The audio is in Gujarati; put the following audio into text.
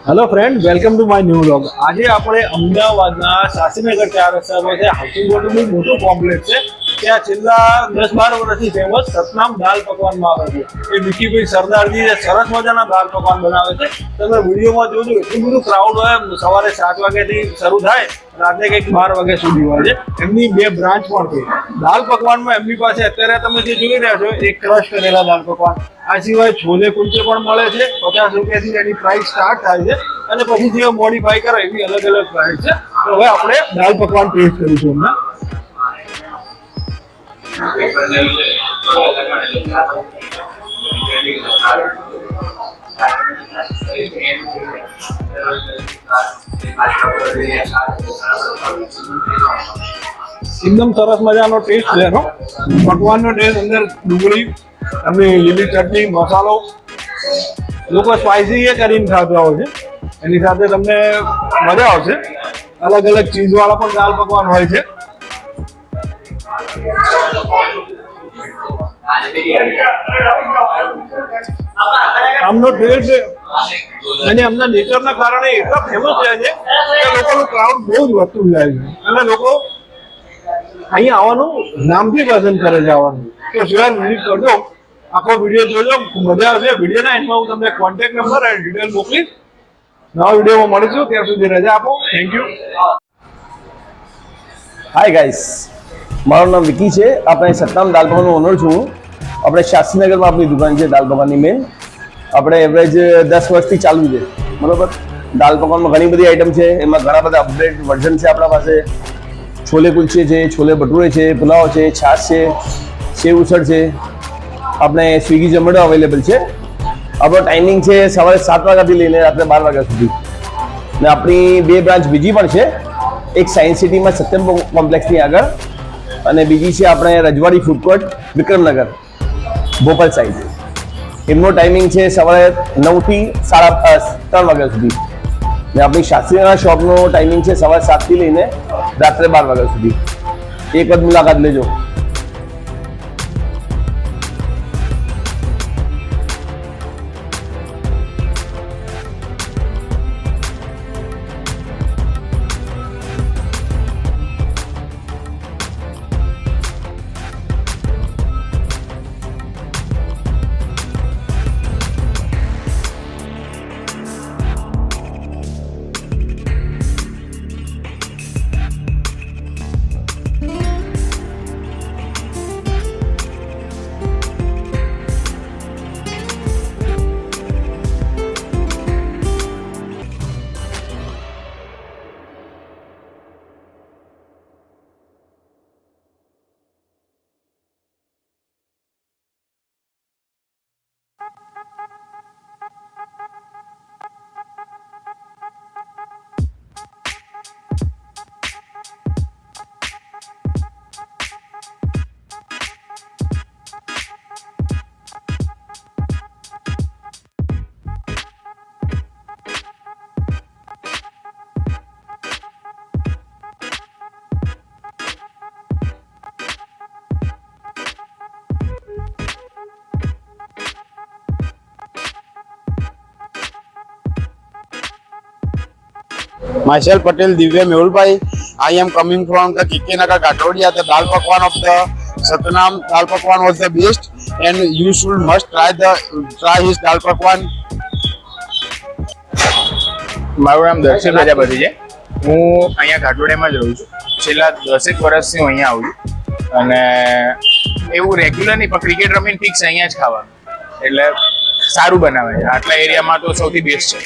Hello friend, welcome to my new vlog. આજે આપણે અમદાવાદના શાસ્ત્રીનગર 4 રસ્તા પર છે હાઉસિંગ બોર્ડનું બહુ મોટું કોમ્પ્લેક્સ છે. ત્યાં છેલ્લા 10-12 વર્ષથી ફેમસ સતનામ દાલ પકવાનમાં આવે છે. એ વિકીભાઈ સરદારજી સરસ મજાના દાલ પકવાન બનાવે છે. તમે વિડીયોમાં જોજો, એટલું બધું ક્રાઉડ હોય. સવારે 7 વાગ્યાથી શરૂ થાય, રાત્રે કંઈક 12 વાગ્યા સુધી હોય છે. એમની 2 બ્રાન્ચ પણ છે. દાલ પકવાનમાં એમની પાસે અત્યારે તમે જે જોઈ રહ્યા છો એ ક્રશ કરેલા દાલ પકવાન. આ સિવાય છોલે કુલચે પણ મળે છે. 50 રૂપિયાથી એની પ્રાઇસ સ્ટાર્ટ થાય છે અને પછી જે મોડિફાઈ કરે એવી અલગ અલગ પ્રાઇસ છે. તો હવે આપણે દાલ પકવાન ટેસ્ટ કરીશું હમણાં. એકદમ સરસ મજાનો ટેસ્ટ છે એનો. પકવાનનો ટેસ્ટ, અંદર ડુંગળી, એમની લીલી ચટણી, મસાલો, લોકો સ્પાઇસી એ કરીને ખાતા હોય છે. એની સાથે તમને મજા આવશે. અલગ અલગ ચીઝ વાળા પણ દાલ પકવાન હોય છે. આમનો ટેસ્ટ અને એમના નેચરના કારણે એટલા ફેમસ થયા છે કે લોકોનું ક્રાઉડ બહુ જ વધતું જાય છે અને લોકો અહીંયા આવવાનું નામથી પસંદ કરે છે આવવાનું. તો શેર વિઝિટ કરજો, આખો વિડીયો જોજો, મજા આવશે. વિડીયોના એન્ડમાં હું તમને કોન્ટેક્ટ નંબર અને ડિટેલ મોકલીશ. નવા વિડીયોમાં મળીશું, ત્યાં સુધી રજા આપો. Thank you. હાય ગાઈસ, મારું નામ વિકી છે. આપણે સતનામ દાલ પકવાનનો ઓનર છું. આપણે શાસ્ત્રીનગરમાં આપણી દુકાન છે દાલ પકવાનની મેન. આપણે એવરેજ 10 વર્ષથી ચાલુ છે, બરાબર. દાલ પકવાનમાં ઘણી બધી આઈટમ છે. એમાં ઘણા બધા અપડેટ વર્ઝન છે આપણા પાસે. છોલે કુલચે છે, છોલે ભટુરે છે, પુલાવ છે, છાશ છે, સેવ ઉસળ છે. આપણે સ્વિગી ઝોમેટો અવેલેબલ છે. આપણો ટાઈમિંગ છે સવારે 7 વાગ્યાથી લઈને રાત્રે 12 વાગ્યા સુધી. ને આપણી 2 બ્રાન્ચ બીજી પણ છે. એક સાયન્સ સિટીમાં સત્યમ કોમ્પ્લેક્સની આગળ અને બીજી છે આપણે રજવાડી food court Vikramnagar Bhopal side. એમનો ટાઈમિંગ છે સવારે 9 થી 3:30 વાગ્યા સુધી. ને આપણી શાસ્ત્રીનગર શોપનો ટાઈમિંગ છે સવારે 7 થી લઈને રાત્રે 12 વાગ્યા સુધી. એક વખત મુલાકાત લેજો. Myself Patel Divya Mehulbhai. I am coming from the KK Nagar Gatodia. The dal pakwan of the Satnam dal pakwan was the best, and you should must try his dal pakwan. મારું નામ દર્શન પ્રજાપતિ છે. હું અહીંયા ઘાટોડિયામાં જ રહું છું. છેલ્લા 10 વર્ષથી હું અહીંયા આવું છું અને એવું રેગ્યુલર નહીં, પણ ક્રિકેટ રમીને ફિક્સ અહીંયા જ ખાવાનું. એટલે સારું બનાવે છે. આટલા એરિયામાં તો સૌથી બેસ્ટ છે.